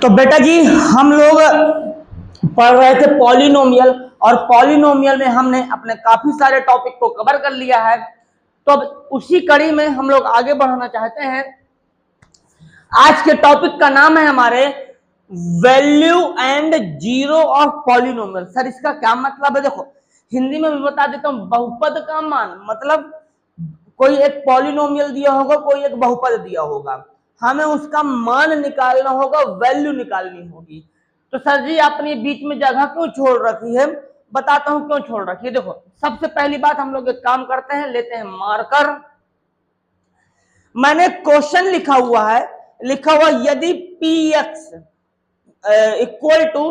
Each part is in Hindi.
तो बेटा जी हम लोग पढ़ रहे थे पॉलिनोमियल, और पॉलिनोमियल में हमने अपने काफी सारे टॉपिक को कवर कर लिया है। तो अब उसी कड़ी में हम लोग आगे बढ़ना चाहते हैं। आज के टॉपिक का नाम है हमारे value and zero of polynomial. Sir इसका क्या मतलब है? देखो हिंदी में भी बता देता हूं। बहुपद का मान मतलब कोई एक पॉलिनोमियल दिया होगा, कोई एक बहुपद दिया होगा, हमें उसका मान निकालना होगा, वैल्यू निकालनी होगी। तो सर जी आपने बीच में जगह क्यों छोड़ रखी है? बताता हूं क्यों छोड़ रखी है। देखो सबसे पहली बात हम लोग एक काम करते हैं, लेते हैं मार्कर। मैंने क्वेश्चन लिखा हुआ है, लिखा हुआ यदि P x equal to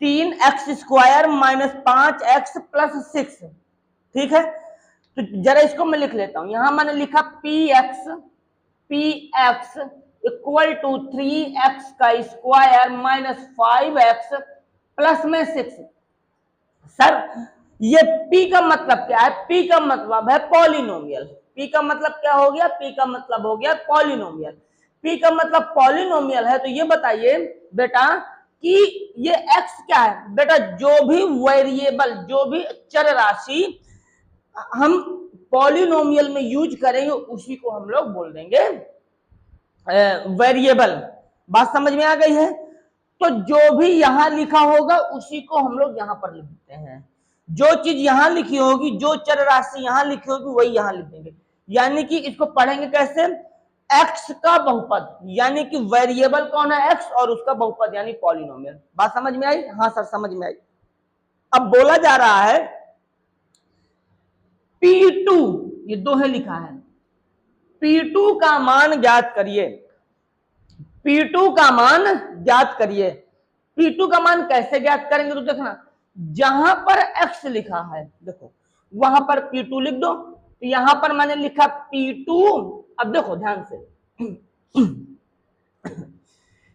3x² minus 5x plus 6, ठीक है। तो जरा इसको मैं लिख लेता हूं। यहां मैंने लिखा P x equal to 3x² minus 5x plus में 6। सर ये P का मतलब क्या है? P का मतलब है पॉलिनोमियल। P का मतलब क्या हो गया? P का मतलब हो गया पॉलिनोमियल। P का मतलब पॉलिनोमियल है। तो ये बताइए बेटा कि ये x क्या है? बेटा जो भी वेरिएबल, जो भी चर राशि हम पॉलिनोमियल में यूज करेंगे उसी को हम लोग बोल देंगे वेरिएबल। बात समझ में आ गई है? तो जो भी यहां लिखा होगा उसी को हम लोग यहां पर लिख देते हैं। जो चीज यहां लिखी होगी, जो चर राशि यहां लिखी होगी वही यहां लिख देंगे। यानी कि इसको पढ़ेंगे कैसे? एक्स का बहुपद, यानी कि वेरिएबल कौन है? एक्स, और उसका बहुपद यानी पॉलिनोमियल। बात समझ में आई? हाँ सर समझ में आई। अब बोला जा रहा है P2, ये दोहे लिखा है, P2 का मान ज्ञात करिए। P2 का मान ज्ञात करिए। P2 का मान कैसे ज्ञात करेंगे? तो देखना, जहां पर x लिखा है देखो वहां पर P2 लिख दो। तो यहां पर मैंने लिखा P2। अब देखो ध्यान से,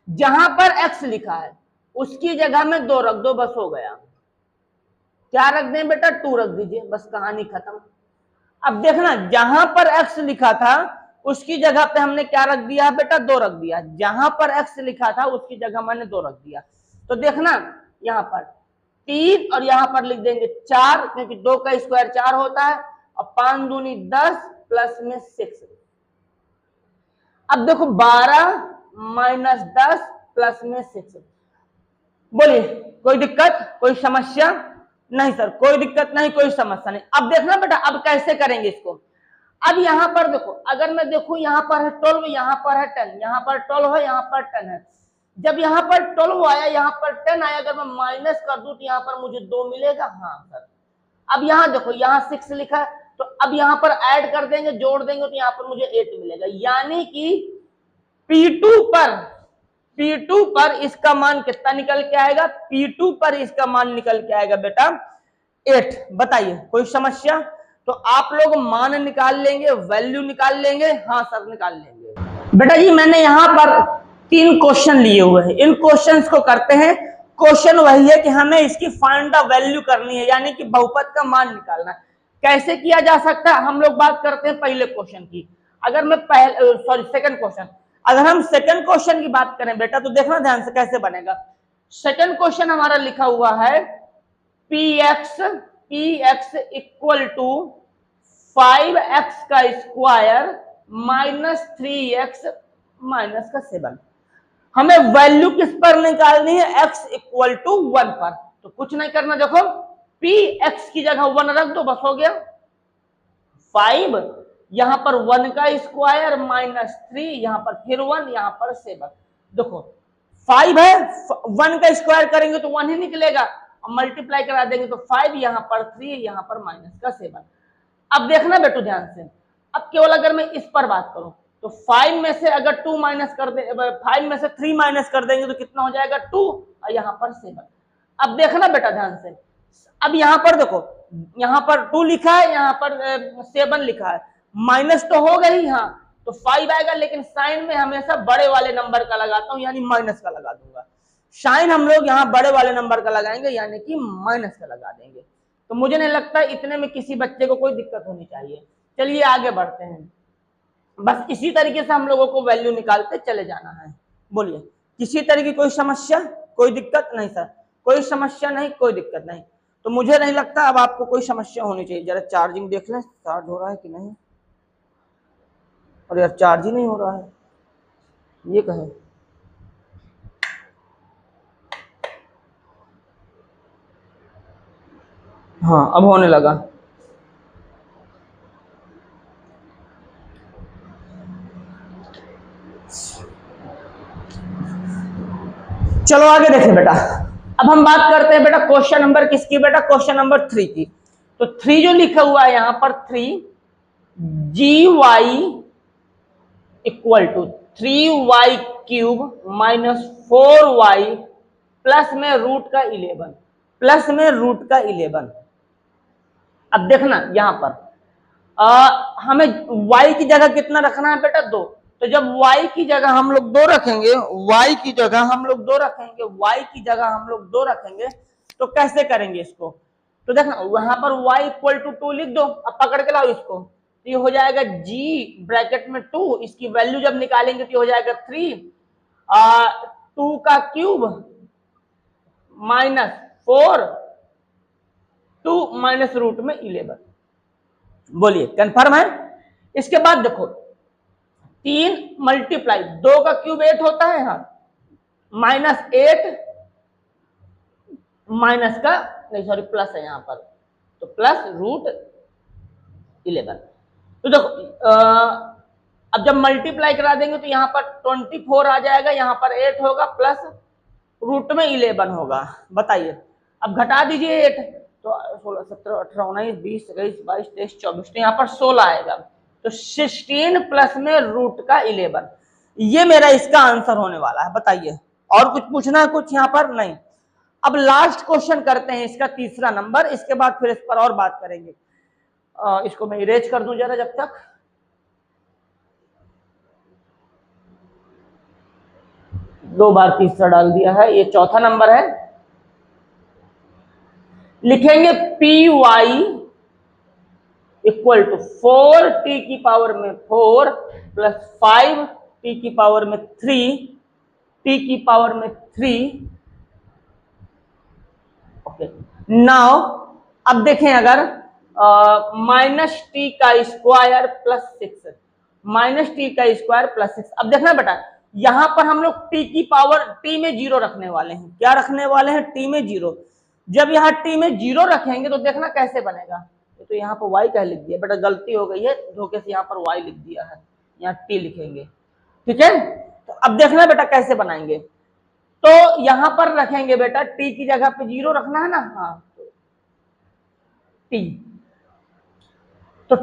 जहां पर x लिखा है उसकी जगह में 2 रख दो, बस हो गया। क्या रख दें बेटा? 2 रख दीजिए, बस कहानी खत्म। अब देखना, जहां पर x लिखा था उसकी जगह पे हमने क्या रख दिया बेटा? 2 रख दिया। जहां पर x लिखा था उसकी जगह मैंने 2 रख दिया। तो देखना यहां पर 3 और यहां पर लिख देंगे 4, क्योंकि 2 का स्क्वायर 4 होता है, और 5 दूनी 10 प्लस में 6। अब देखो 12 माइनस 10 प्लस में 6। बोलिए कोई दिक्कत, कोई समस्या? नहीं सर कोई दिक्कत नहीं, कोई समस्या नहीं। अब देखना बेटा अब कैसे करेंगे इसको। अब यहां पर देखो, अगर मैं देखूं यहां पर है 12, यहां पर है 10, यहां पर 12 है, यहां पर 10 है। जब यहां पर 12 आया, यहां पर 10 आया, अगर मैं माइनस कर दूं तो यहां पर मुझे 2 मिलेगा। हाँ सर। अब यहां देखो, यहां 6 लिखा है, तो अब यहां पर ऐड कर देंगे, जोड़ देंगे, तो यहां पर मुझे 8 मिलेगा। यानी कि P2 पर इसका मान कितना निकल के आएगा? P2 पर इसका मान निकल के आएगा बेटा 8। बताइए कोई समस्या? तो आप लोग मान निकाल लेंगे, वैल्यू निकाल लेंगे? हाँ सर निकाल लेंगे। बेटा जी मैंने यहां पर 3 क्वेश्चन लिए हुए हैं, इन क्वेश्चंस को करते हैं। क्वेश्चन वही है कि हमें इसकी फाइंड द वैल्यू करनी है, यानी कि बहुपद का मान निकालना है। कैसे किया जा सकता है? हम लोग बात करते हैं पहले क्वेश्चन की। अगर मैं सेकंड क्वेश्चन, अगर हम सेकंड क्वेश्चन की बात करें बेटा, तो देखना ध्यान से कैसे बनेगा। सेकंड क्वेश्चन हमारा लिखा हुआ है px equal to 5x² minus 3x minus का 7। हमें वैल्यू किस पर निकालनी है? x इक्वल टू 1 पर। तो कुछ नहीं करना, देखो px की जगह 1 रख दो, बस हो गया। 5 यहां पर 1 का स्क्वायर माइनस 3, यहां पर फिर 1, यहां पर 7। देखो 5 है, 1 का स्क्वायर करेंगे तो 1 ही निकलेगा, और मल्टीप्लाई करा देंगे तो 5, यहां पर 3, यहां पर माइनस का 7। अब देखना बेटो ध्यान से, अब केवल अगर मैं इस पर बात करूं तो 5 में से अगर 2 माइनस कर दे, 5 में से 3 माइनस कर देंगे तो कितना हो जाएगा? 2, और यहां पर 7। अब देखना बेटा ध्यान से, अब यहां पर देखो, यहां पर 2 लिखा है, यहां पर 7 लिखा है, माइनस तो हो गई। हाँ तो 5 आएगा, लेकिन साइन में हमेशा बड़े वाले नंबर का लगाता हूं, यानी माइनस का लगा दूंगा। साइन हम लोग यहाँ बड़े वाले नंबर का लगाएंगे, यानी कि माइनस का लगा देंगे। तो मुझे नहीं लगता इतने में किसी बच्चे को कोई दिक्कत होनी चाहिए। चलिए आगे बढ़ते हैं। बस इसी तरीके से हम लोगों को वैल्यू निकालते चले जाना है। बोलिए किसी तरह की कोई समस्या, कोई दिक्कत नहीं सर, कोई समस्या नहीं, कोई दिक्कत नहीं। तो मुझे नहीं लगता अब आपको कोई समस्या होनी चाहिए। जरा चार्जिंग देख लें, चार्ज हो रहा है कि नहीं। और यार चार्ज ही नहीं हो रहा है, ये कहे। हाँ अब होने लगा। चलो आगे देखें बेटा। अब हम बात करते हैं बेटा क्वेश्चन नंबर किसकी, बेटा क्वेश्चन नंबर 3 की। तो 3 जो लिखा हुआ है यहां पर 3GY equal to 3y cube minus 4y plus में रूट का 11, प्लस में रूट का 11। अब देखना यहां पर हमें y की जगह कितना रखना है बेटा 2। तो जब y की जगह हम लोग 2 रखेंगे, y की जगह हम लोग 2 रखेंगे, y की जगह हम लोग 2 रखेंगे, तो कैसे करेंगे इसको। तो देखना वहां पर y इक्वल टू 2 लिख दो, अब पकड़ के लाओ इसको। तो ये हो जाएगा g ब्रैकेट में 2, इसकी वैल्यू जब निकालेंगे तो हो जाएगा 3, 2 का क्यूब माइनस 4, 2 माइनस रूट में 11। बोलिए कंफर्म है। इसके बाद देखो 3 मल्टीप्लाई 2 का क्यूब 8 होता है, हाँ, माइनस 8 माइनस का नहीं सॉरी प्लस है यहां पर, तो प्लस रूट 11। तो देखो अब जब मल्टीप्लाई करा देंगे तो यहां पर 24 आ जाएगा, यहां पर 8 होगा प्लस रूट में 11 होगा। बताइए अब घटा दीजिए 8, तो 16 17 18 19 20 21 22 23 24, तो यहाँ पर 16 आएगा। तो 16 प्लस में रूट का 11, ये मेरा इसका आंसर होने वाला है। बताइए और कुछ पूछना है कुछ यहाँ पर नहीं। अब लास्ट क्वेश्चन करते हैं इसका तीसरा नंबर, इसके बाद फिर इस पर और बात करेंगे। इसको मैं इरेज कर दूं जरा जब तक। दो बार तीसरा डाल दिया है, ये चौथा नंबर है। लिखेंगे P Y equal to 4t की पावर में 4 प्लस 5t की पावर में 3 t की पावर में 3। ओके नाउ अब देखें अगर माइनस टी का स्क्वायर प्लस 6, माइनस टी का स्क्वायर प्लस 6। अब देखना बेटा यहां पर हम लोग टी की पावर टी में 0 रखने वाले हैं। क्या रखने वाले हैं, टी में 0। जब यहाँ टी में 0 रखेंगे तो देखना कैसे बनेगा। तो यहाँ पर y क्या लिख दिया बेटा, गलती हो गई है, धोखे से यहाँ पर y लिख दिया है, यहाँ t लिखेंगे, ठीक है। तो अब देखना बेटा कैसे बनाएंगे। तो यहां पर रखेंगे बेटा t की जगह पे 0 रखना है ना, हाँ t, तो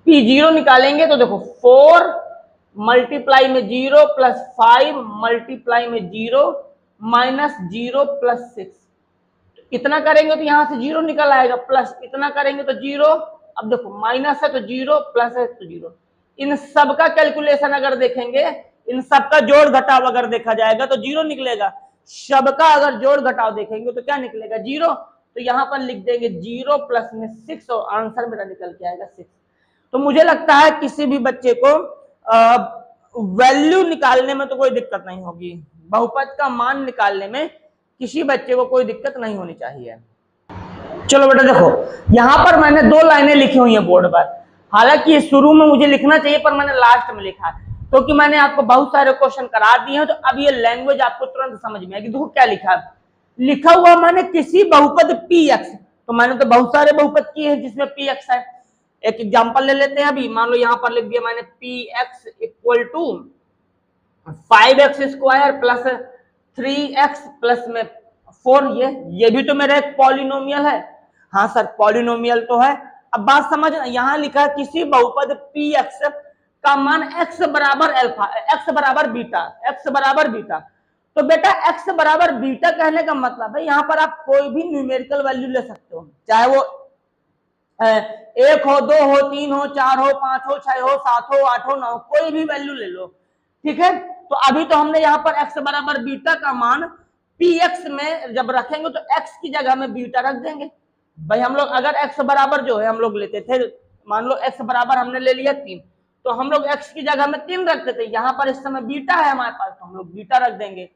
p0 निकालेंगे तो देखो 4 मल्टीप्लाई में 0 प्लस 5 मल्टीप्लाई में 0 माइनस 0 प्लस 6। इतना करेंगे तो यहां से 0 निकल आएगा, प्लस इतना करेंगे तो 0। अब देखो माइनस है तो 0, प्लस है तो 0। इन सब का कैलकुलेशन अगर देखेंगे, इन सब का जोड़ घटाव अगर देखा जाएगा तो 0 निकलेगा। सबका अगर जोड़ घटाव देखेंगे तो क्या निकलेगा, 0। तो यहां पर लिख देंगे 0 प्लस में 6 और आंसर मेरा निकल के आएगा 6। तो मुझे लगता है किसी भी बच्चे को वैल्यू निकालने में तो कोई दिक्कत नहीं होगी, बहुपद का मान निकालने में किसी बच्चे को कोई दिक्कत नहीं होनी चाहिए। चलो बेटा देखो यहां पर मैंने 2 लाइनें लिखी हुई है बोर्ड पर, हालांकि ये शुरू में मुझे लिखना चाहिए पर मैंने लास्ट में लिखा है क्योंकि मैंने आपको बहुत सारे क्वेश्चन करा दिए हैं। तो अब ये लैंग्वेज आपको तुरंत समझ में आएगी। देखो क्या लिखा है, लिखा हुआ मैंने किसी बहुपद px, तो मैंने तो बहुत सारे बहुपद किए हैं जिसमें px है। एक एग्जांपल ले लेते हैं। अभी मान लो यहां पर लिख दिया मैंने px equal to 5x square plus 3x plus में 4। ये भी तो मेरा एक पॉलिनोमियल है। हाँ सर पॉलिनोमियल तो है। अब बात समझ, यहां लिखा है किसी बहुपद px का मान x बराबर अल्फा, x बराबर बीटा, x बराबर बीटा। तो बेटा x बराबर बीटा कहने का मतलब है यहाँ पर आप कोई भी न्यूमेरिकल वैल्यू ले सकते हो, चाहे वो 1 हो, 2 हो, 3 हो, 4 हो, 5 हो, 6 हो, 7 हो, 8 हो, 9 हो, कोई भी वैल्यू ले लो, ठीक है। तो अभी तो हमने यहाँ पर x बराबर बीटा का मान px में जब रखेंगे तो x की जगह में बीटा रख देंगे। भाई हम लोग अगर x बराबर जो है हम लोग लेते थे, मान लो x बराबर हमने ले लिया 3, तो हम लोग x की जगह में 3 रखते थे। यहाँ पर इस समय बीटा है हमारे पास तो हम लोग बीटा रख देंगे।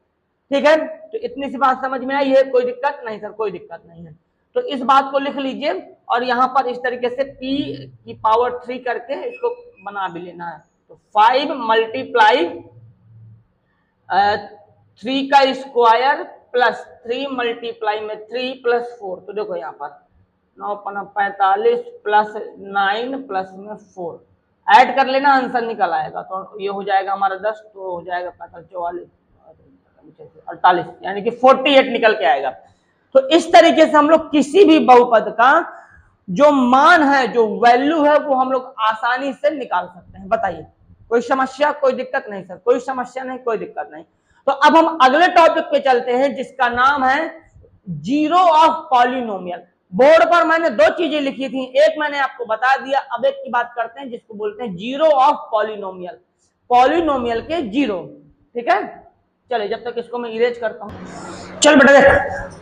ठीक है, तो इतनी सी बात समझ में आई है, कोई दिक्कत नहीं सर, कोई दिक्कत नहीं है। तो इस बात को लिख लीजिए और यहाँ पर इस तरीके से p की पावर 3 करके इसको बना भी लेना है। तो 5 मल्टीप्लाई 3 का स्क्वायर प्लस 3 मल्टीप्लाई में 3 प्लस 4, तो देखो यहाँ पर 9 45 प्लस 9 प्लस में 4 ऐड कर लेना, आंसर निकल आएगा। तो ये हो जाएगा हमारा 10, तो हो जाएगा 45 44 48, यानी कि 48 निकल के आएगा। तो इस तरीके से हम लोग किसी भी बहुपद का जो मान है, जो वैल्यू है, वो हम लोग आसानी से निकाल सकते हैं। बताइए, कोई समस्या, कोई दिक्कत नहीं सर, कोई समस्या नहीं, कोई दिक्कत नहीं। तो अब हम अगले टॉपिक पे चलते हैं जिसका नाम है जीरो ऑफ पॉलिनोमियल। बोर्ड पर मैंने दो चीजें लिखी थी, एक मैंने आपको बता दिया, अब एक की बात करते हैं जिसको बोलते हैं जीरो ऑफ पॉलिनोमियल, पॉलिनोमियल के जीरो। ठीक है, चलिए जब तक इसको मैं इरेज करता हूं। चल बेटा देख,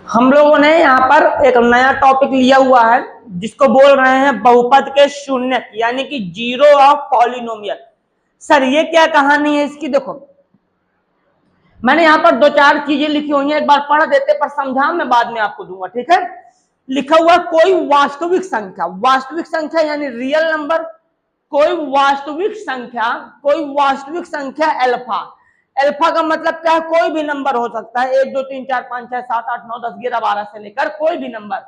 हम लोगों ने यहाँ पर एक नया टॉपिक लिया हुआ है जिसको बोल रहे हैं बहुपद के शून्य, यानी कि जीरो ऑफ पॉलिनोमियल। सर ये क्या कहानी है इसकी? देखो मैंने यहाँ पर दो चार चीजें लिखी हुई हैं, एक बार पढ़ देते पर समझा मैं बाद में आपको दूंगा। ठीक है, लिखा हुआ कोई वास्तविक संख्या, वास्तविक संख्या यानी रियल नंबर, कोई वास्तविक संख्या अल्फा। अल्फा का मतलब क्या है? कोई भी नंबर हो सकता है, 1 2 3 4 5 6 7 8 9 10 11 12 से लेकर कोई भी नंबर।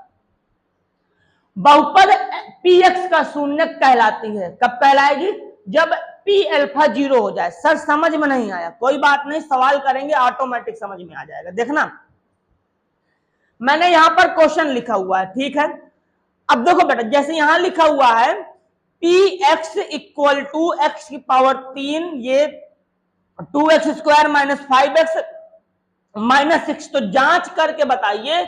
बहुपद px का शून्य कहलाती है। कब कहलाएगी? जब p अल्फा 0 हो जाए। सर समझ में नहीं आया, कोई बात नहीं, सवाल करेंगे ऑटोमेटिक समझ में आ जाएगा। देखना मैंने यहां पर क्वेश्चन लिखा हुआ है, ठीक है। अब देखो बेटा, जैसे यहां लिखा हुआ है px इक्वल टू x की पावर 3, ये 2x square minus 5x minus 6। तो जांच करके बताइए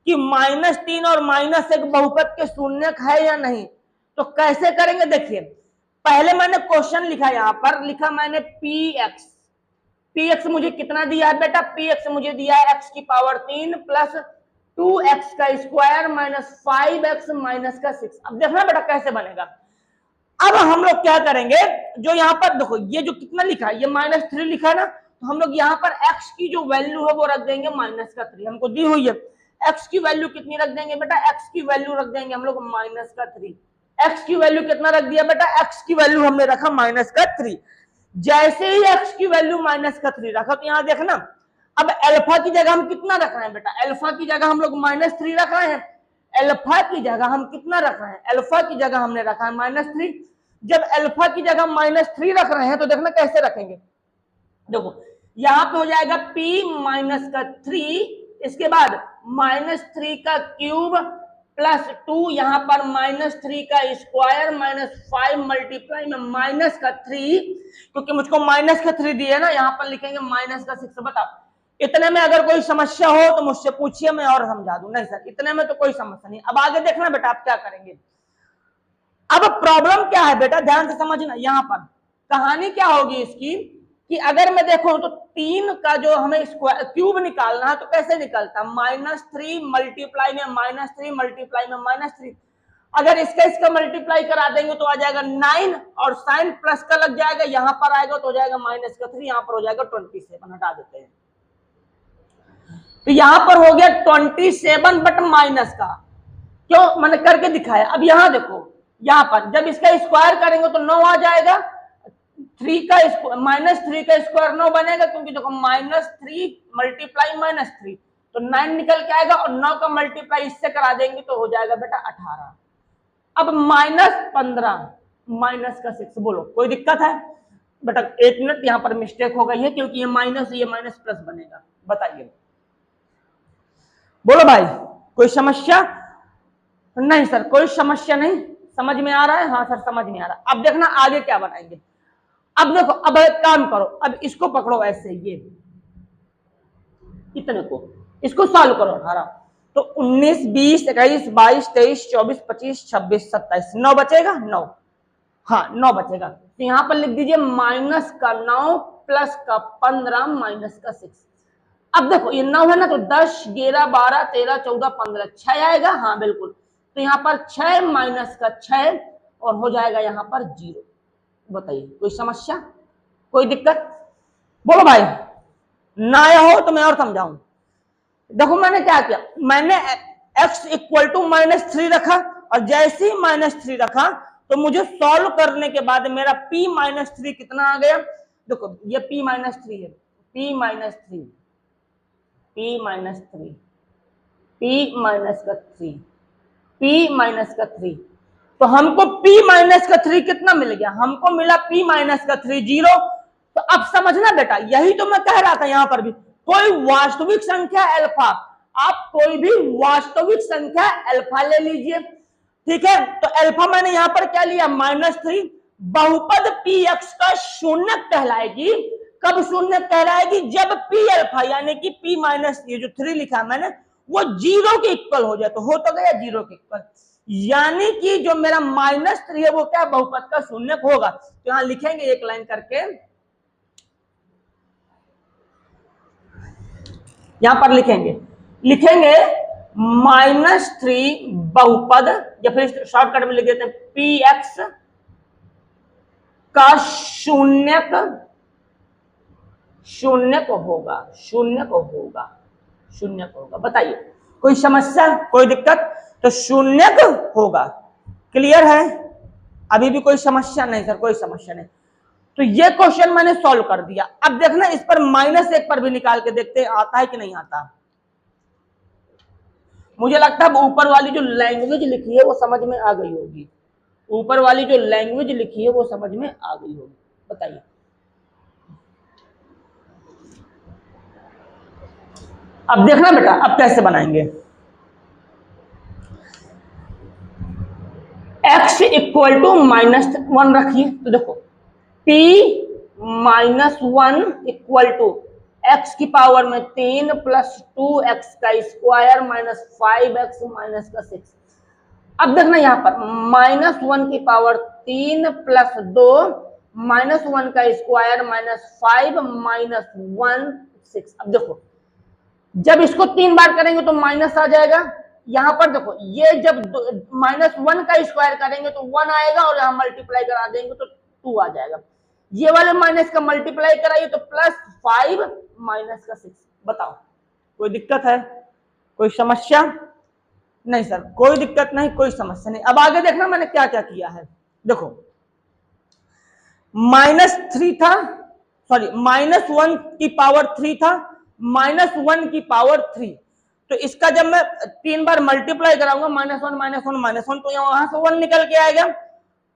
कि -3 और -1 बहुपद के शून्यक है या नहीं। तो कैसे करेंगे? देखिए पहले मैंने क्वेश्चन लिखा, यहां पर लिखा मैंने px मुझे कितना दिया है बेटा? px मुझे दिया है x की पावर 3 प्लस 2x का स्क्वायर माइनस 5x माइनस का 6। अब देखना बेटा कैसे बनेगा। अब हम लोग क्या करेंगे, जो यहाँ पर देखो ये जो कितना लिखा है, ये -3 लिखा है ना, तो हम लोग यहाँ पर x की जो वैल्यू है वो रख देंगे -3, हमको दी हुई है। x की वैल्यू कितनी रख देंगे बेटा? x की वैल्यू रख देंगे हम लोग -3। x की वैल्यू कितना रख दिया बेटा? x की वैल्यू हमने रखा -3। जैसे ही x की वैल्यू -3 रखा, तो यहाँ देखना अब अल्फा की जगह हम कितना रख रहे हैं बेटा? अल्फा की जगह हम लोग -3 रख रहे हैं। अल्फा की जगह हम कितना रख रहे हैं? अल्फा की जगह हमने रखा है -3। जब अल्फा की जगह -3 रख रहे हैं तो देखना कैसे रखेंगे। देखो यहां पे हो जाएगा p-3, इसके बाद -3 का क्यूब प्लस 2, यहां पर -3 का स्क्वायर माइनस 5 मल्टीप्लाई में -3, क्योंकि मुझको -3 दिए ना, यहां पर लिखेंगे -6। बता इतने में अगर कोई समस्या हो तो मुझसे पूछिए, मैं और समझा दूं। नहीं सर इतने में तो कोई समस्या नहीं। अब आगे देखना बेटा आप क्या करेंगे। अब प्रॉब्लम क्या है बेटा, ध्यान से समझना। यहाँ पर कहानी क्या होगी इसकी कि अगर मैं देखूं तो 3 का जो हमें क्यूब निकालना है तो कैसे निकलता है? -3 मल्टीप्लाई में -3 मल्टीप्लाई में -3। अगर इसका मल्टीप्लाई करा देंगे तो आ जाएगा 9 और साइन प्लस का लग जाएगा, यहां पर आएगा तो हो जाएगा -3, यहां पर हो जाएगा 27। हटा देते हैं, तो यहां पर हो गया 27 बट माइनस का, क्यों मैंने करके दिखाया। अब यहां देखो, यहां पर जब इसका स्क्वायर करेंगे तो 9 आ जाएगा, -3 का स्क्वायर 9 बनेगा, क्योंकि देखो -3 मल्टीप्लाई -3 तो 9 निकल के आएगा, और 9 का मल्टीप्लाई इससे करा देंगे तो हो जाएगा बेटा 18। अब -15 माइनस का 6, बोलो कोई दिक्कत है बेटा? 1 मिनट, यहां पर मिस्टेक हो गई है क्योंकि ये माइनस प्लस बनेगा। बताइए, बोलो भाई कोई समस्या? नहीं सर कोई समस्या नहीं, समझ में आ रहा है? हाँ सर समझ में आ रहा है। अब देखना आगे क्या बनाएंगे। अब देखो, अब एक काम करो, अब इसको पकड़ो ऐसे, ये इतने को इसको सॉल्व करो। 18 तो 19 20 21 22 23 24 25 26 27 9 बचेगा। 9, हाँ 9 बचेगा। तो यहां पर लिख दीजिए -9 प्लस का 15 माइनस का 6। अब देखो ये 9 है ना, तो 10 11 12 13 14 15 6 आएगा। हाँ बिल्कुल, तो यहाँ पर 6 माइनस का 6 और हो जाएगा यहाँ पर 0। बताइए कोई समस्या, कोई दिक्कत? बोलो भाई कोई समस्या? नहीं सर कोई समस्या नहीं, समझ में आ रहा है? हाँ सर समझ में आ रहा है। अब देखना आगे क्या बनाएंगे। अब देखो, अब एक काम करो, अब इसको पकड़ो ऐसे, ये इतने को इसको सॉल्व करो। 18 तो 19 20 21 22 23 24 25 26 27 9 बचेगा। 9 हाँ 9 बचेगा। तो यहाँ पर 6 माइनस का 6 और हो जाएगा यहाँ पर 0। बताइए कोई समस्या, कोई दिक्कत? बोलो भाई, कोई समस्या? नहीं सर कोई समस्या नहीं, समझ में आ रहा है? हाँ सर समझ में आ रहा है। अब देखना आगे क्या बनाएंगे। अब देखो, अब एक काम करो, अब इसको पकड़ो ऐसे, ये इतने को इसको सॉल्व करो। 18 तो 19 20 21 22 23 24 25 26 27 9 बचेगा। 9 हाँ 9 बचेगा। तो यहाँ पर 6 माइनस का 6 और हो जाएगा यहाँ पर 0। बताइए कोई समस्या, कोई दिक्कत? ना आया हो तो मैं और समझाऊं। देखो मैंने क्या किया, मैंने x इक्वल टू -3 रखा, और जैसे ही -3 रखा तो मुझे सॉल्व करने के बाद मेरा p -3 कितना आ गया। देखो ये p -3 है, p -3, p -3, p -3, p -3, तो हमको p -3 कितना मिल गया, हमको मिला p -3 0। तो अब समझना बेटा, यही तो मैं कह रहा था, यहां पर भी कोई वास्तविक संख्या अल्फा, आप कोई भी वास्तविक संख्या अल्फा ले लीजिए, ठीक है। तो अल्फा मैंने यहां पर क्या लिया, -3, बहुपद px का शून्य कहलाएगी। कब शून्य कहलाएगी, जब p अल्फा यानी कि p माइनस ये जो 3 लिखा मैंने वो 0 के इक्वल हो जाए। तो हो तो गया 0 के इक्वल, यानी कि जो मेरा -3 है वो क्या बहुपद का शून्य होगा। तो यहां लिखेंगे एक लाइन करके, यहां पर लिखेंगे -3 बहुपद, या फिर शॉर्टकट में लिख देते हैं px का शून्य होगा। बताइए कोई समस्या, कोई दिक्कत? तो शून्य होगा, क्लियर है? अभी भी कोई समस्या नहीं सर, कोई समस्या नहीं। तो ये क्वेश्चन मैंने सॉल्व कर दिया। अब देखना इस पर -1 पर भी निकाल के देखते हैं आता है कि नहीं आता। मुझे लगता है ऊपर वाली जो लैंग्वेज लिखी है वो समझ में आ गई होगी, ऊपर वाली जो लैंग्वेज लिखी है वो समझ में आ गई होगी। बताइए अब देखना बेटा, अब कैसे बनाएंगे। x इक्वल टू -1 रखिए, तो देखो p -1 इक्वल टू x की पावर में 3 प्लस 2x का स्क्वायर माइनस 5x माइनस का 6। अब देखना यहाँ पर -1 की पावर 3 प्लस 2 -1 का स्क्वायर माइनस 5 माइनस 1 6। अब देखो जब इसको 3 बार करेंगे तो माइनस आ जाएगा। यहां पर देखो ये जब -1 का स्क्वायर करेंगे तो 1 आएगा, और यहां मल्टीप्लाई करा देंगे तो 2 आ जाएगा। ये वाले माइनस का मल्टीप्लाई कराइए तो +5 माइनस का 6। बताओ कोई दिक्कत है, कोई समस्या? नहीं सर कोई दिक्कत नहीं, कोई समस्या नहीं। अब आगे देखना मैंने क्या क्या किया है। देखो -3 था, सॉरी -1 की पावर 3 था, -1 की पावर 3, तो इसका जब मैं 3 बार मल्टीप्लाई कराऊंगा -1 तो वहां से 1 निकल के आएगा।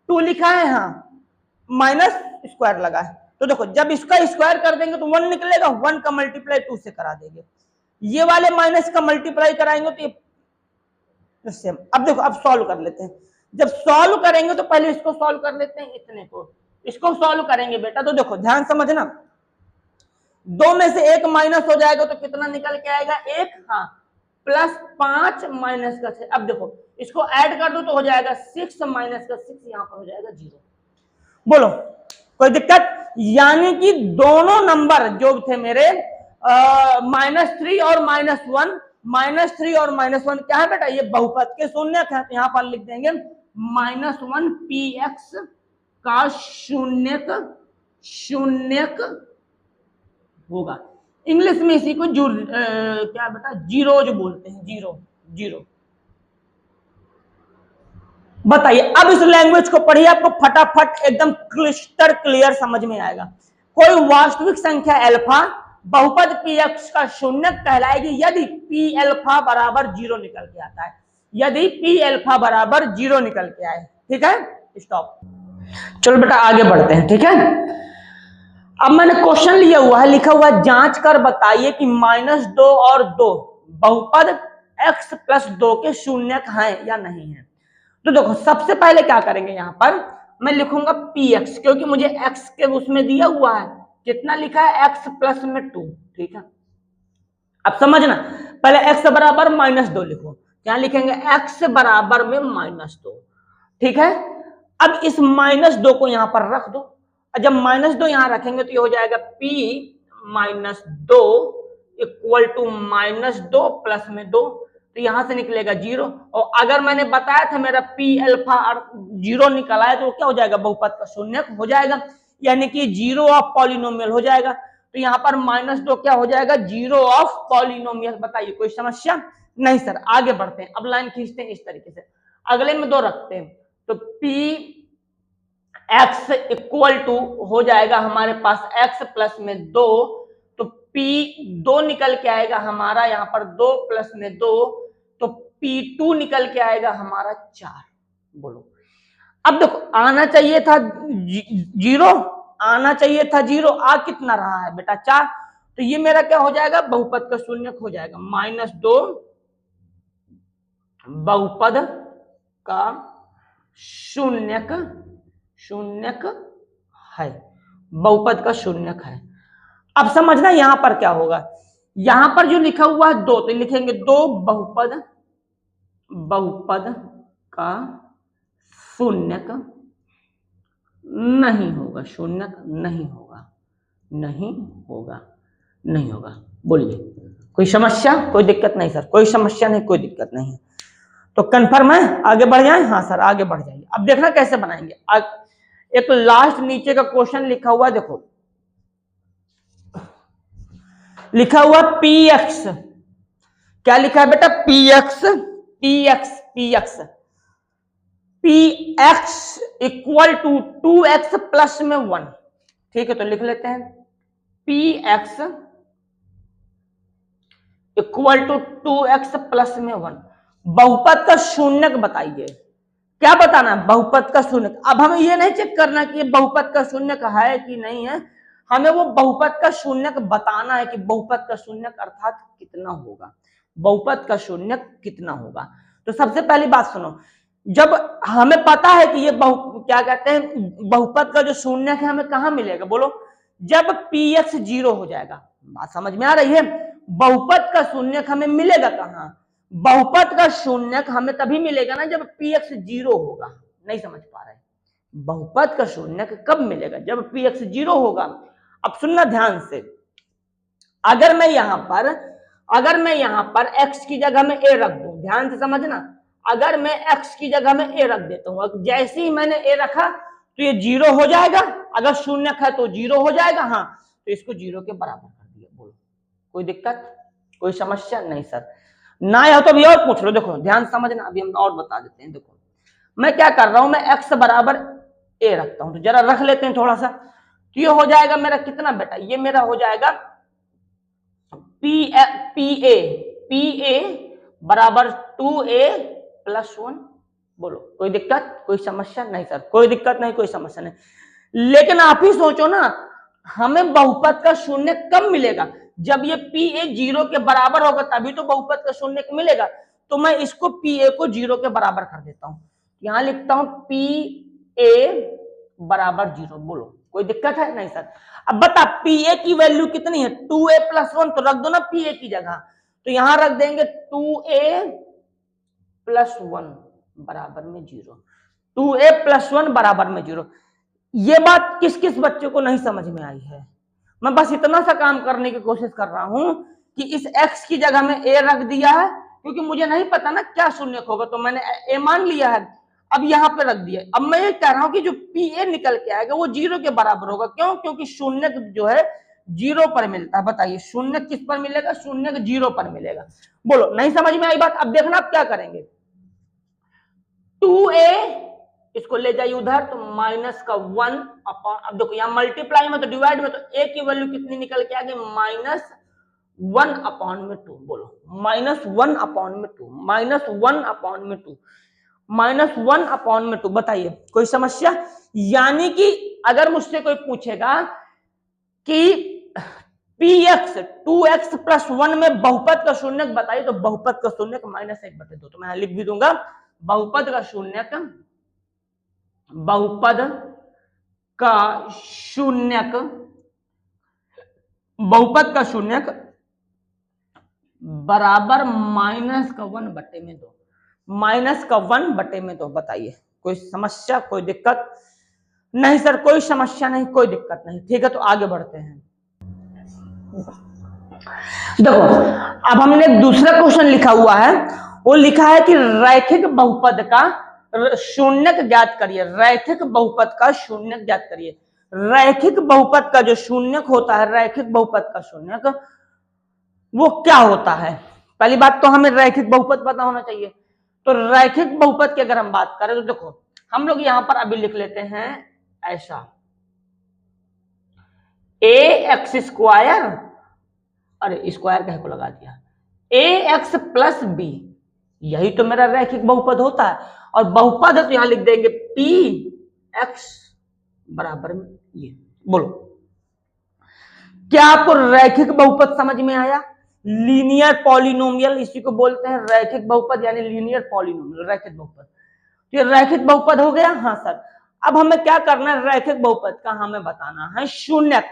2 लिखा है, हाँ माइनस स्क्वायर लगा है, तो देखो जब इसका स्क्वायर कर देंगे तो 1 निकलेगा, 1 का मल्टीप्लाई 2 से करा देंगे। ये वाले माइनस का मल्टीप्लाई कराएंगे तो ये सेम। अब देखो अब सॉल्व कर लेते हैं। जब सॉल्व करेंगे तो पहले इसको सॉल्व कर लेते हैं, इतने को इसको सॉल्व करेंगे बेटा। तो देखो ध्यान समझना, 2 में से 1 माइनस हो जाएगा तो कितना निकल के आएगा 1, हाँ +5 माइनस का 6। अब देखो इसको ऐड कर दो तो हो जाएगा 6 माइनस का 6, यहां पर हो जाएगा 0। बोलो कोई दिक्कत? यानी कि दोनों नंबर जो थे मेरे -3 और -1, -3 और -1 क्या है बेटा, ये बहुपद के शून्य है। तो यहां पर लिख देंगे -1 px का शून्यक होगा। इंग्लिश में इसी को क्या बेटा जीरोज बोलते हैं, जीरो। बताइए अब इस लैंग्वेज को पढ़िए, आपको फटाफट एकदम क्लिस्टर क्लियर समझ में आएगा। कोई वास्तविक संख्या अल्फा बहुपद px का शून्य कहलाएगी यदि p अल्फा बराबर 0 निकल के आता है, यदि p अल्फा बराबर 0 निकल के आए। ठीक है, स्टॉप। चलो बेटा आगे बढ़ते हैं, ठीक है। अब मैंने क्वेश्चन लिया हुआ है, लिखा हुआ है जांच कर बताइए कि -2 और 2 बहुपद x + 2 के शून्यक हैं या नहीं है। तो देखो सबसे पहले क्या करेंगे, यहां पर मैं लिखूंगा px, क्योंकि मुझे x के उसमें दिया हुआ है, कितना लिखा है x + में 2। ठीक है, अब समझना, पहले x बराबर -2 लिखो। क्या लिखेंगे, x बराबर में -2। ठीक है, अब इस -2 को यहां पर रख दो। जब -2 यहां रखेंगे तो ये हो जाएगा p - 2 इक्वल टू -2 प्लस में 2, तो यहां से निकलेगा 0। और अगर मैंने बताया था मेरा p अल्फा 0 निकला है तो क्या हो जाएगा, बहुपद का शून्यक हो जाएगा, यानी कि 0 ऑफ पॉलिनोमियल हो जाएगा। तो यहाँ पर -2 क्या हो जाएगा, जीरो ऑफ पॉलिनोमियल। बताइए कोई समस्या नहीं सर। आगे बढ़ते हैं, अब लाइन खींचते हैं इस तरीके से, अगले में 2 रखते हैं, तो पी एक्स इक्वल टू हो जाएगा हमारे पास x प्लस में 2, तो P 2 निकल के आएगा हमारा यहाँ पर 2 प्लस में 2, तो P2 निकल के आएगा हमारा 4। बोलो अब देखो, आना चाहिए था 0, आना चाहिए था 0, आ कितना रहा है बेटा 4, तो ये मेरा क्या हो जाएगा, बहुपद का शून्यक हो जाएगा। -2 बहुपद का शून्यक है, बहुपद का शून्यक है। अब समझना यहां पर क्या होगा, यहां पर जो लिखा हुआ है 2, तो लिखेंगे 2 बहुपद का शून्यक नहीं होगा, शून्यक नहीं होगा। बोलिए कोई समस्या, कोई दिक्कत नहीं सर, कोई समस्या नहीं, कोई दिक्कत नहीं है, तो कंफर्म है, आगे बढ़ जाए। हाँ सर आगे बढ़ जाइए। अब देखना कैसे बनाएंगे, एक लास्ट नीचे का क्वेश्चन लिखा हुआ, देखो लिखा हुआ px, क्या लिखा है बेटा, px equal to 2x plus में 1। ठीक है, तो लिख लेते हैं px equal to 2x plus में 1। बहुपद का शून्यक बताइए, क्या बताना है, बहुपद का शून्यक। अब हमें ये नहीं चेक करना कि ये बहुपद का शून्यक है कि नहीं है, हमें वो बहुपद का शून्यक बताना है कि बहुपद का शून्यक अर्थात कितना होगा, बहुपद का शून्यक कितना होगा। तो सबसे पहली बात सुनो, जब हमें पता है कि ये क्या कहते हैं, बहुपद का जो शून्यक है हमें कहाँ मिलेगा, बोलो, जब px 0 हो जाएगा। बात समझ में आ रही है, बहुपद का शून्यक हमें मिलेगा कहाँ, बहुपद का शून्यक हमें तभी मिलेगा ना जब px 0 होगा। नहीं समझ पा रहे, बहुपद का शून्यक कब मिलेगा, जब px 0 होगा। अब सुनना ध्यान से, अगर मैं यहां पर x की जगह में a रख दूं, ध्यान से समझना, अगर मैं x की जगह में a रख देता हूं, जैसे ही मैंने a रखा तो ये 0 हो जाएगा, अगर शून्यक है तो 0 हो जाएगा। हाँ, तो इसको 0 के बराबर कर दिया। बोलो कोई दिक्कत, कोई समस्या नहीं सर, ना हो तो अभी और पूछ लो। देखो ध्यान समझना, अभी हम और बता देते हैं। देखो मैं क्या कर रहा हूं, मैं x बराबर a रखता हूं, तो जरा रख लेते हैं थोड़ा सा, तो ये हो जाएगा मेरा कितना बेटा, ये मेरा हो जाएगा pa बराबर 2a प्लस 1। बोलो कोई दिक्कत, कोई समस्या नहीं सर, कोई दिक्कत नहीं, कोई समस्या नहीं। लेकिन आप ही सोचो ना, हमें बहुपद का शून्य कब मिलेगा, जब ये pa 0 के बराबर होगा, तभी तो बहुपद का शून्य मिलेगा। तो मैं इसको pa को 0 के बराबर कर देता हूं, यहां लिखता हूं pa बराबर 0। बोलो कोई दिक्कत है नहीं सर। अब बता pa की वैल्यू कितनी है, 2a प्लस 1, तो रख दो ना pa की जगह, तो यहां रख देंगे 2a प्लस 1 बराबर में 0, 2a प्लस 1 बराबर में 0। ये बात किस किस बच्चे को नहीं समझ में आई है, मैं बस इतना सा काम करने की कोशिश कर रहा हूं कि इस x की जगह में a रख दिया है, क्योंकि मुझे नहीं पता ना क्या शून्यक होगा, तो मैंने a मान लिया है, अब यहां पे रख दिया। अब मैं ये कह रहा हूं कि जो pa निकल के आएगा वो 0 के बराबर होगा। क्यों, क्योंकि शून्यक जो है 0 पर मिलता है। बताइए शून्यक किस पर मिलेगा, शून्यक 0 पर मिलेगा। बोलो नहीं समझ में आई बात। अब देखना आप क्या करेंगे, 2a इसको ले जाइए उधर, तो माइनस का 1 अपॉन, अब देखो यहाँ मल्टीप्लाई में तो डिवाइड में, तो a की वैल्यू कितनी निकल के आ गई, -1 अपॉन में 2। बोलो -1 अपॉन में 2, -1 अपॉन में 2, -1 अपॉन में 2। बताइए कोई समस्या। यानी कि अगर मुझसे कोई पूछेगा कि px 2x प्लस 1 में बहुपद का शून्यक बताइए, तो बहुपद का शून्यक -1/2, तो मैं लिख भी दूंगा बहुपद का शून्यक, बहुपद का शून्यक, बहुपद का शून्यक बराबर -1/2, -1/2। बताइए कोई समस्या, कोई दिक्कत नहीं सर, कोई समस्या नहीं, कोई दिक्कत नहीं। ठीक है, तो आगे बढ़ते हैं। देखो अब हमने दूसरा क्वेश्चन लिखा हुआ है, वो लिखा है कि रैखिक बहुपद का शून्यक ज्ञात करिए, रैखिक बहुपद का शून्यक ज्ञात करिए। रैखिक बहुपद का जो शून्यक होता है, रैखिक बहुपद का शून्यक वो क्या होता है? पहली बात तो हमें रैखिक बहुपद पता होना चाहिए। तो रैखिक बहुपद की अगर हम बात करें तो देखो हम लोग यहां पर अभी लिख लेते हैं ऐसा, ए एक्स स्क्वायर, अरे स्क्वायर कहे को लगा दिया, ए एक्स प्लस बी, यही तो मेरा रैखिक बहुपद होता है। और बहुपद है तो यहां लिख देंगे पी एक्स बराबर में ये। बोलो क्या आपको रैखिक बहुपद समझ में आया? लीनियर पॉलिनोमियल इसी को बोलते हैं रैखिक बहुपद, यानी लीनियर पॉलिनोमियल रैखिक बहुपद। ये रैखिक बहुपद हो गया। हाँ सर, अब हमें क्या करना है? रैखिक बहुपद का हमें बताना है शून्यक।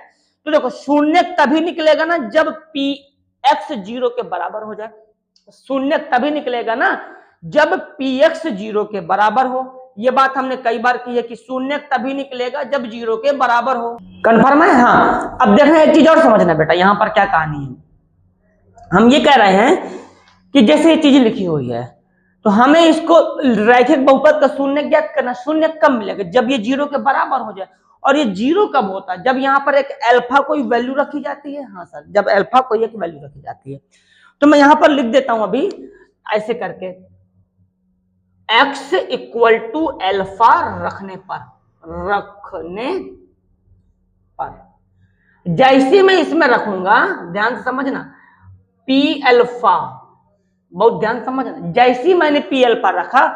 तो देखो शून्यक तभी निकलेगा ना जब पी एक्स 0 के बराबर हो जाए। शून्यक तभी निकलेगा ना जब पी एक्स 0 के बराबर हो। ये बात हमने कई बार की है कि शून्यक तभी निकलेगा जब 0 के बराबर हो। कंफर्म है? हाँ। अब देखना एक चीज और समझना बेटा, यहां पर क्या कहानी है। हम ये कह रहे हैं कि जैसे ये चीज लिखी हुई है तो हमें इसको रैखिक बहुपद का शून्यक ज्ञात करना। शून्यक कब मिलेगा? जब ये 0 के बराबर हो जाए। और ये 0 कब होता है? जब यहाँ पर एक अल्फा कोई वैल्यू रखी जाती है। हाँ सर, जब अल्फा कोई एक वैल्यू रखी जाती है। तो मैं यहां पर लिख देता हूं अभी ऐसे करके, x इक्वल टू अल्फा रखने पर जैसे मैं इसमें रखूंगा, ध्यान से समझना, पी अल्फा, बहुत ध्यान से समझना, जैसे ही मैंने पी अल्फा रखा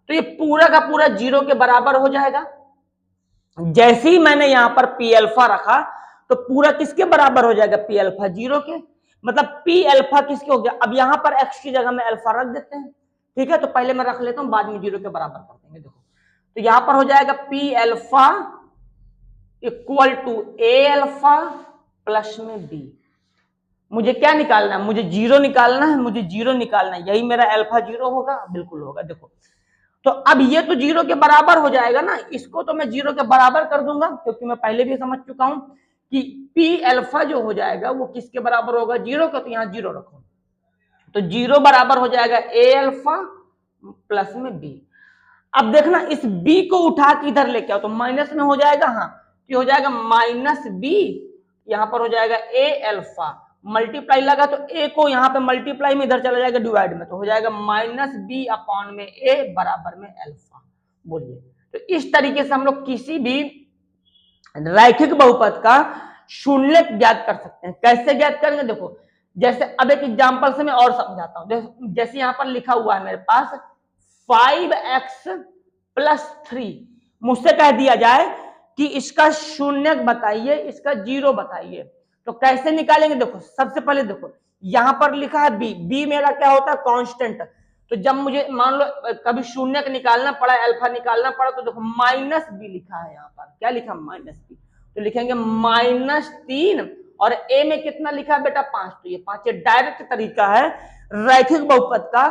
तो ये पूरा का पूरा 0 के बराबर हो जाएगा। जैसे ही मैंने यहां पर पी अल्फा रखा तो पूरा किसके बराबर हो जाएगा? पी अल्फा 0 के। मतलब पी अल्फा किसके हो गया? अब यहां पर एक्स की जगह में अल्फा रख देते हैं, ठीक है? तो पहले मैं रख लेता हूं, बाद में 0 के बराबर कर देंगे। देखो तो यहां पर हो जाएगा P alpha equal to A alpha plus में बी। मुझे क्या निकालना है? मुझे 0 निकालना है, मुझे 0 निकालना है। यही मेरा अल्फा 0 होगा, बिल्कुल होगा। देखो तो अब ये तो 0 के बराबर हो जाएगा ना, इसको तो मैं 0 के बराबर कर दूंगा क्योंकि मैं पहले भी समझ चुका हूं कि पी अल्फा जो हो जाएगा वो किसके बराबर होगा? 0 का। तो यहां 0 रखो तो 0 बराबर हो जाएगा ए अल्फा प्लस में बी। अब देखना इस बी को उठा के इधर लेके आओ तो माइनस में हो जाएगा। हाँ, तो हो जाएगा माइनस बी, यहां पर हो जाएगा ए अल्फा, मल्टीप्लाई लगा तो ए को यहां पे मल्टीप्लाई में इधर चला जाएगा डिवाइड में, तो हो जाएगा माइनस बी अपॉन में ए बराबर में अल्फा। बोलिए तो इस तरीके से हम लोग किसी भी रैखिक बहुपद का शून्यक ज्ञात कर सकते हैं। कैसे ज्ञात करेंगे? देखो जैसे अब एक एग्जांपल से मैं और समझाता हूं। जैसे यहां पर लिखा हुआ है मेरे पास 5x प्लस 3, मुझसे कह दिया जाए कि इसका शून्यक बताइए, इसका 0 बताइए, तो कैसे निकालेंगे? देखो सबसे पहले देखो यहां पर लिखा है बी, बी मेरा क्या होता है? कांस्टेंट। तो जब मुझे मान लो कभी शून्यक निकालना पड़ा, अल्फा निकालना पड़ा, तो देखो माइनस बी लिखा है। यहाँ पर क्या लिखा? Minus B. तो लिखेंगे -3 और ए में कितना लिखा है बेटा? 5। तो ये 5 डायरेक्ट तरीका है रैखिक बहुपद का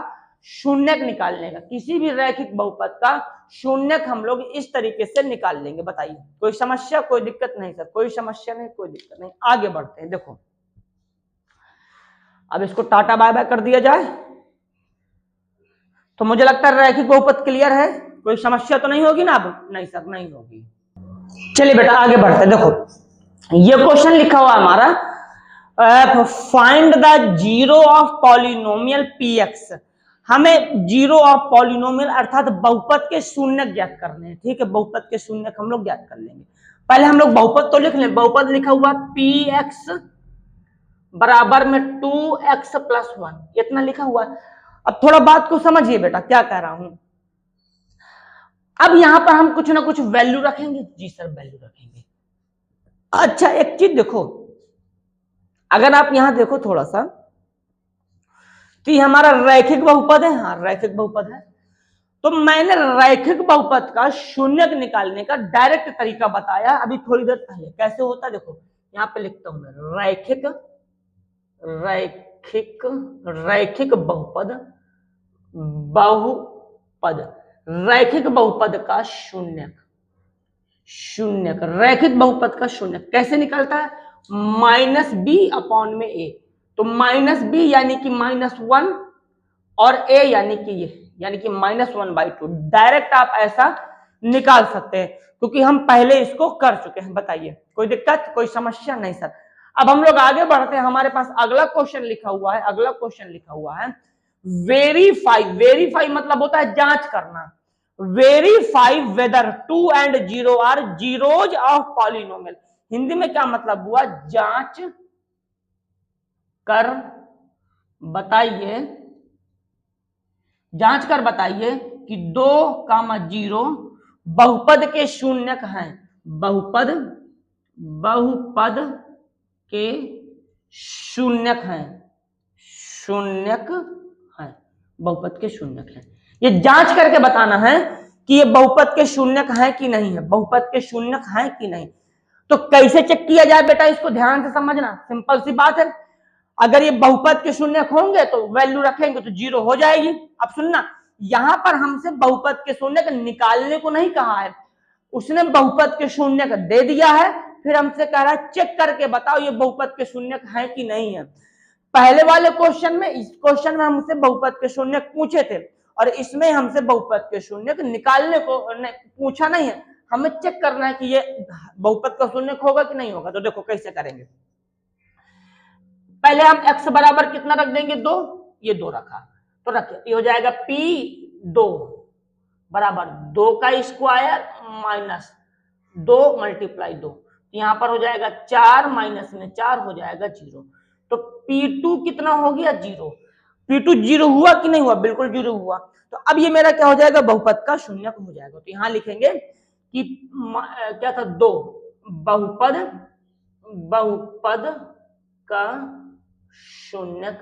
शून्यक निकालने का। किसी भी रैखिक बहुपद का शून्यक हम लोग इस तरीके से निकाल लेंगे। बताइए कोई समस्या? कोई दिक्कत नहीं सर, कोई समस्या नहीं, कोई दिक्कत नहीं। आगे बढ़ते हैं। देखो अब इसको टाटा बाय बाय कर दिया जाए तो मुझे लगता है रैखिक बहुपद क्लियर है, कोई समस्या तो नहीं होगी ना? अब नहीं सर, नहीं होगी। चलिए बेटा आगे बढ़ते हैं। देखो ये क्वेश्चन लिखा हुआ हमारा, find the zero of polynomial P x. हमें जीरो ऑफ पॉलिनोमियल अर्थात बहुपद के शून्यक ज्ञात करने हैं। ठीक है, बहुपद के शून्यक हम लोग ज्ञात कर लेंगे। पहले हम लोग बहुपद तो लिख लें। बहुपद लिखा हुआ पी एक्स बराबर में 2x प्लस 1, इतना लिखा हुआ है। अब थोड़ा बात को समझिए बेटा क्या कह रहा हूं। अब यहां पर हम कुछ ना कुछ वैल्यू रखेंगे। जी सर वैल्यू रखेंगे। अच्छा एक चीज देखो, अगर आप यहां देखो थोड़ा सा, तो ये हमारा रैखिक बहुपद है। हाँ रैखिक बहुपद है। तो मैंने रैखिक बहुपद का शून्यक निकालने का डायरेक्ट तरीका बताया अभी थोड़ी देर पहले। कैसे होता है देखो, यहां पे लिखता हूं मैं, रैखिक बहुपद रैखिक बहुपद का शून्यक रैखिक बहुपद का शून्यक कैसे निकलता है? माइनस बी अपॉन में ए। तो माइनस बी यानी कि -1 और ए यानी कि ये यानी कि -1/2। डायरेक्ट आप ऐसा निकाल सकते हैं, क्योंकि हम पहले इसको कर चुके हैं। बताइए कोई दिक्कत, कोई समस्या? नहीं सर। अब हम लोग आगे बढ़ते हैं, हमारे पास अगला क्वेश्चन लिखा हुआ है। अगला क्वेश्चन लिखा हुआ है वेरीफाई। वेरीफाई मतलब होता है जांच करना। Verify whether 2 and 0 are zeros of polynomial. Hindi में क्या मतलब हुआ? जांच कर बताइए, जांच कर बताइए कि 2, 0 बहुपद के शून्यक हैं। बहुपद के शून्यक हैं। शून्यक हैं, बहुपद के शून्यक हैं। ये जांच करके बताना है कि ये बहुपद के शून्यक हैं कि नहीं है। बहुपद के शून्यक हैं कि नहीं। तो कैसे चेक किया जाए बेटा, इसको ध्यान से समझना। सिंपल सी बात है, अगर ये बहुपद के शून्यक होंगे तो वैल्यू रखेंगे तो 0 हो जाएगी। अब सुनना, यहां पर हमसे बहुपद के शून्यक निकालने को नहीं कहा है, उसने बहुपद के शून्यक दे दिया है, फिर हमसे कह रहा है चेक करके बताओ ये बहुपद के शून्यक है कि नहीं है। पहले वाले क्वेश्चन में, इस क्वेश्चन में हमसे बहुपद के शून्यक पूछे थे, और इसमें हमसे बहुपद के शून्यक निकालने को पूछा नहीं है, हमें चेक करना है कि ये बहुपद का शून्यक होगा कि नहीं होगा। तो देखो कैसे करेंगे। पहले हम x बराबर कितना रख देंगे? 2। ये 2 रखा, तो रखिए, ये हो जाएगा P2 बराबर 2 का स्क्वायर माइनस 2 मल्टीप्लाई 2, यहां पर हो जाएगा 4 माइनस में 4 हो जाएगा 0। तो P2 कितना हो गया? 0। P2 0 हुआ कि नहीं हुआ? बिल्कुल 0 हुआ। तो अब ये मेरा क्या हो जाएगा? बहुपद का शून्यक हो जाएगा। तो यहां लिखेंगे कि क्या था? 2 बहुपद का शून्यक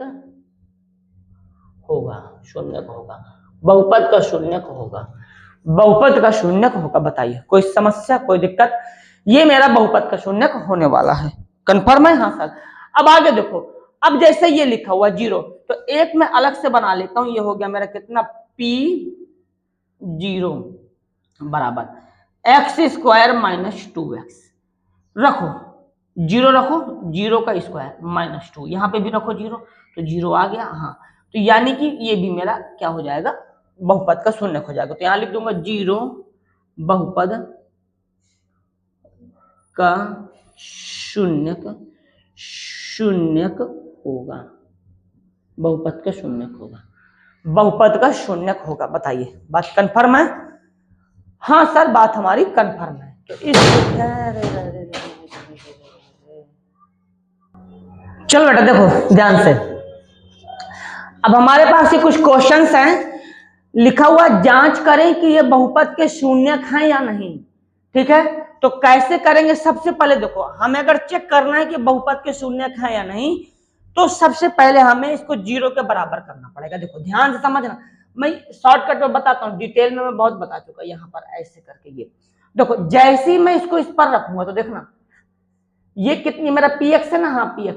होगा। शून्यक होगा, बहुपद का शून्यक होगा, बहुपद का शून्यक होगा। बताइए कोई समस्या, कोई दिक्कत? ये मेरा बहुपद का शून्यक होने वाला है। कंफर्म है? हाँ सर। अब आगे देखो, अब जैसे ये लिखा हुआ 0, तो एक मैं अलग से बना लेता हूं। ये हो गया मेरा कितना? P0 बराबर x स्क्वायर माइनस 2x। रखो 0, रखो 0 का स्क्वायर माइनस 2, यहां पे भी रखो 0, तो 0 आ गया। हाँ, तो यानी कि ये भी मेरा क्या हो जाएगा? बहुपद का शून्यक हो जाएगा। तो यहां लिख दूंगा 0 बहुपद का शून्यक होगा। बहुपद का शून्यक होगा, बहुपद का शून्यक होगा। बताइए बात कंफर्म है? हाँ सर, बात हमारी कंफर्म है। तो इस चलो बेटा देखो ध्यान से, अब हमारे पास ये कुछ क्वेश्चंस हैं। लिखा हुआ जांच करें कि ये बहुपद के शून्यक हैं या नहीं। ठीक है, तो कैसे करेंगे? सबसे पहले देखो, हमें अगर चेक करना है कि बहुपद के शून्यक हैं या नहीं, तो सबसे पहले हमें इसको 0 के बराबर करना पड़ेगा। देखो ध्यान से समझना, मैं शॉर्टकट में बताता हूँ, डिटेल में मैं बहुत बता चुका। यहाँ पर ऐसे करके ये देखो, जैसे ही मैं इसको इस पर रखूंगा तो देखना ये कितनी, मेरा px है ना? हाँ px।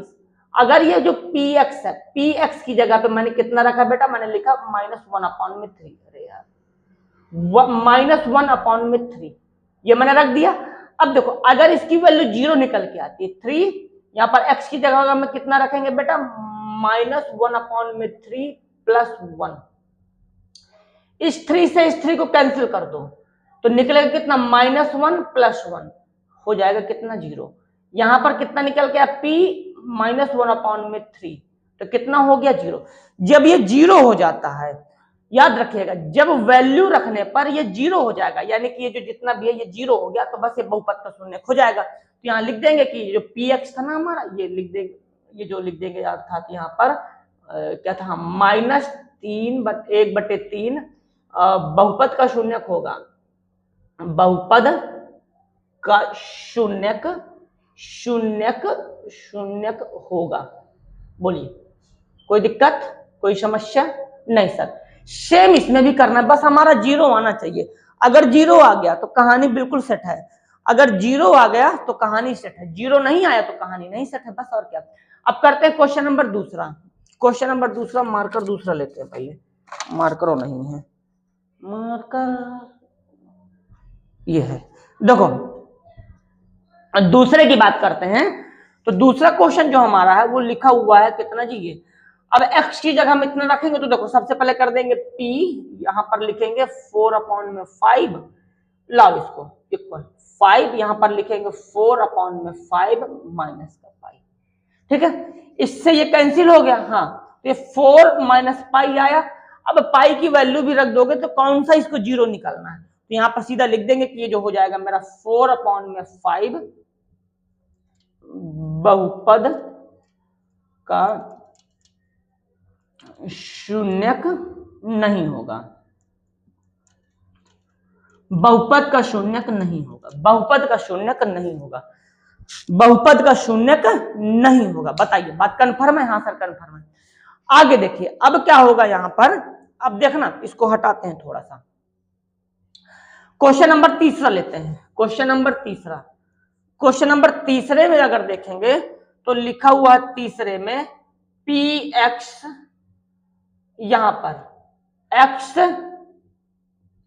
अगर ये जो px है, px की जगह पे मैंने कितना रखा बेटा? मैंने लिखा -1/3। अरे यार, -1/3 ये मैंने रख दिया। अब देखो, अगर इसकी वैल्यू 0 निकल के आती है 3, यहाँ पर x की जगह अगर मैं कितना रखेंगे बेटा? -1/3 प्लस 1। इस 3 से इस 3 को कैंसिल कर दो, तो निकलेगा कितना? -1 प्लस 1 हो जाएगा कितना? 0। यहां पर कितना निकल गया? p -1/3, तो कितना हो गया? 0। जब ये 0 हो जाता है, याद रखिएगा, जब वैल्यू रखने पर ये 0 हो जाएगा, यानी कि ये जो जितना भी है ये 0 हो गया, तो बस ये बहुपद का शून्यक हो जाएगा। तो यहाँ लिख देंगे कि जो px था ना हमारा, ये लिख देंगे, ये जो लिख देंगे अर्थात यहाँ पर क्या था? -1/3 बहुपद का शून्यक होगा। बहुपद का शून्यक होगा। बोलिए कोई दिक्कत, कोई समस्या? नहीं सर। सेम इसमें भी करना है, बस हमारा 0 आना चाहिए। अगर 0 आ गया तो कहानी बिल्कुल सेट है, अगर 0 आ गया तो कहानी सेट है, 0 नहीं आया तो कहानी नहीं सेट है, बस और क्या। अब करते हैं क्वेश्चन नंबर दूसरा। क्वेश्चन नंबर दूसरा, मार्कर दूसरा लेते हैं पहले, मार्करों नहीं है, मार्कर ये है। देखो दूसरे की बात करते हैं, तो दूसरा क्वेश्चन जो हमारा है वो लिखा हुआ है कितना जी? ये अब x की जगह हम इतना रखेंगे, तो देखो सबसे पहले कर देंगे p, यहां पर लिखेंगे 4/5 लाओ इसको इक्वल 5, यहां पर लिखेंगे 4/5 माइनस का पाई। ठीक है, इससे ये कैंसिल हो गया। हाँ, तो ये 4 माइनस पाई आया। अब पाई की वैल्यू भी रख दोगे तो कौन सा इसको जीरो निकालना है, तो यहां पर सीधा लिख देंगे कि ये जो हो जाएगा मेरा 4/5 बहुपद का शून्यक नहीं होगा, बहुपद का शून्यक नहीं होगा, बहुपद का शून्यक नहीं होगा, बहुपद का शून्यक नहीं होगा। बताइए बात कंफर्म है? हाँ सर कंफर्म है। आगे देखिए अब क्या होगा यहां पर, अब देखना इसको हटाते हैं थोड़ा सा। क्वेश्चन नंबर तीसरा लेते हैं। क्वेश्चन नंबर तीसरा, क्वेश्चन नंबर तीसरे में अगर देखेंगे तो लिखा हुआ है तीसरे में px, यहां पर x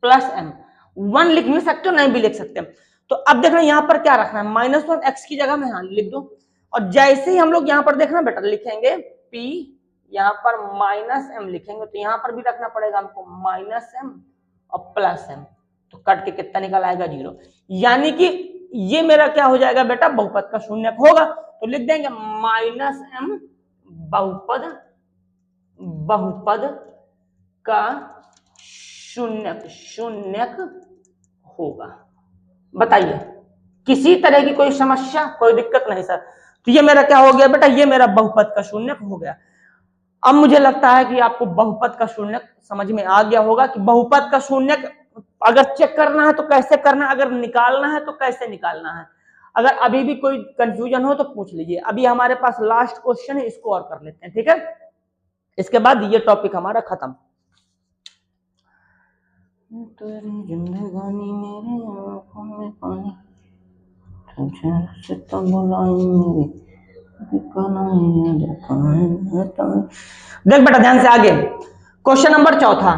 प्लस m, 1 लिख भी सकते हो नहीं भी लिख सकते हैं। तो अब देखना यहां पर क्या रखना है, -1 x की जगह में हाँ लिख दो, और जैसे ही हम लोग यहां पर देखना बेटा लिखेंगे p, यहां पर -m लिखेंगे, तो यहां पर भी रखना पड़ेगा हमको -m और प्लस m, तो कट के कितना निकल आएगा 0। यानी कि ये मेरा क्या हो जाएगा बेटा, बहुपद का शून्यक होगा। तो लिख देंगे -m बहुपद, बहुपद का शून्यक, शून्यक होगा। बताइए किसी तरह की कोई समस्या, कोई दिक्कत नहीं सर। तो ये मेरा क्या हो गया बेटा, ये मेरा बहुपद का शून्यक हो गया। अब मुझे लगता है कि आपको बहुपद का शून्यक समझ में आ गया होगा कि बहुपद का शून्यक अगर चेक करना है तो कैसे करना है, अगर निकालना है तो कैसे निकालना है। अगर अभी भी कोई कंफ्यूजन हो तो पूछ लीजिए। अभी हमारे पास लास्ट क्वेश्चन है, इसको और कर लेते हैं, ठीक है, इसके बाद ये टॉपिक हमारा खत्म। तेरी जिंदगानी मेरे आंखों में पानी, तुझे तो बुलाई मेरी, देख बेटा ध्यान से आगे। क्वेश्चन नंबर चौथा,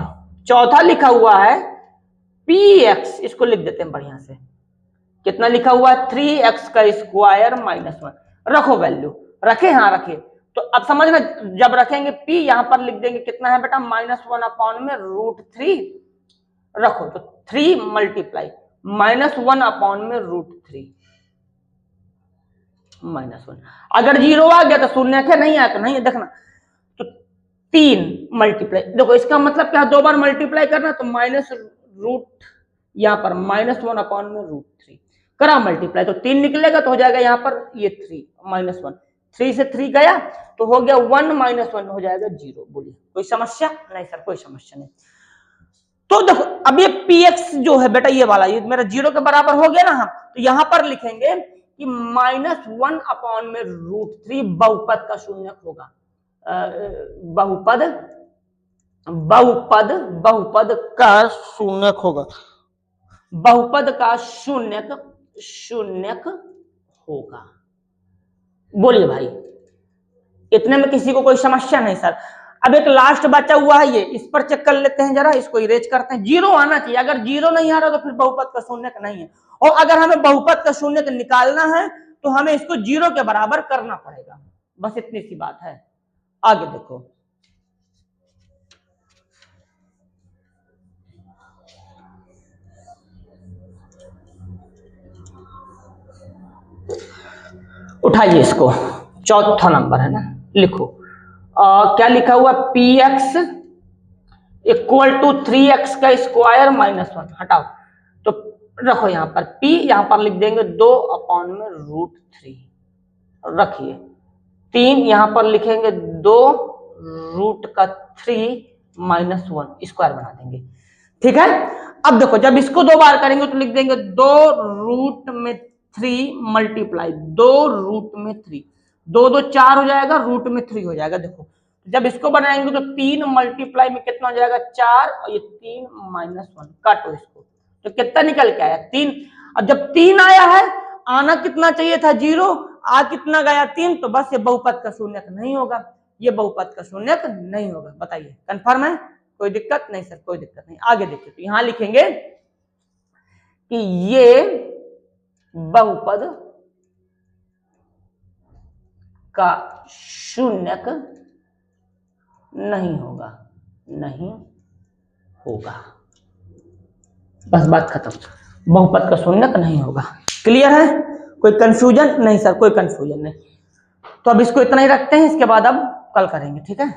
चौथा लिखा हुआ है px, इसको लिख देते हैं बढ़िया से। कितना लिखा हुआ है, 3x का स्क्वायर -1। रखो वैल्यू, रखे, हाँ रखे। तो अब समझना, जब रखेंगे p यहां पर लिख देंगे कितना है बेटा, -1/√3 रखो, तो 3 मल्टीप्लाई -1/√3 -1। अगर 0 आ गया तो शून्य है, नहीं आया तो नहीं है। देखना तो 3 मल्टीप्लाई, देखो इसका मतलब क्या, 2 बार मल्टीप्लाई करना, तो -√, यहां पर -1/√3 करा मल्टीप्लाई, तो 3 निकलेगा तो हो जाएगा यहां पर ये 3 -1, 3 से 3 गया तो हो गया 1 -1 हो जाएगा 0। बोलिए कोई समस्या? नहीं सर कोई समस्या नहीं। तो देखो अब ये px जो है बेटा, ये वाला ये मेरा 0 के बराबर हो गया ना, तो यहां पर लिखेंगे कि -1/√3 बहुपद का शून्यक होगा। बहुपद, बहुपद, बहुपद का शून्यक होगा, बहुपद का शून्यक, शून्यक होगा। बोलिए भाई, इतने में किसी को कोई समस्या नहीं सर। अब एक लास्ट बचा हुआ है ये, इस पर चेक कर लेते हैं जरा, इसको इरेज करते हैं। 0 आना चाहिए, अगर 0 नहीं आ रहा तो फिर बहुपद का शून्यक नहीं है। और अगर हमें बहुपद का शून्यक निकालना है तो हमें इसको 0 के बराबर करना पड़ेगा, बस इतनी सी बात है। आगे देखो, उठाइए इसको, चौथा नंबर है ना, लिखो क्या लिखा हुआ, px इक्वल टू 3x का स्क्वायर -1। हटाओ, तो रखो यहां पर p, यहां पर लिख देंगे 2/√3, रखिए 3, यहां पर लिखेंगे 2√3 -1 स्क्वायर बना देंगे, ठीक है। अब देखो जब इसको 2 बार करेंगे तो लिख देंगे 2√3 मल्टीप्लाई 2√3, 2 2 4 हो जाएगा, √3 हो जाएगा। देखो जब इसको बनाएंगे तो 3 मल्टीप्लाई में कितना हो जाएगा 4, और ये 3 -1, काटो इसको, तो कितना निकल के आया 3। अब जब 3 आया है, आना कितना चाहिए था 0, आ कितना गया 3, तो बस ये बहुपद का शून्यक नहीं होगा, ये बहुपद का शून्यक नहीं होगा। बताइए कंफर्म है? कोई दिक्कत नहीं सर कोई दिक्कत नहीं। आगे देखिए, तो यहां लिखेंगे कि ये बहुपद का शून्यक नहीं होगा, नहीं होगा, बस बात खत्म। बहुपद का शून्यक नहीं होगा। क्लियर है? कोई कंफ्यूजन नहीं सर? कोई कंफ्यूजन नहीं। तो अब इसको इतना ही रखते हैं, इसके बाद अब कल करेंगे, ठीक है।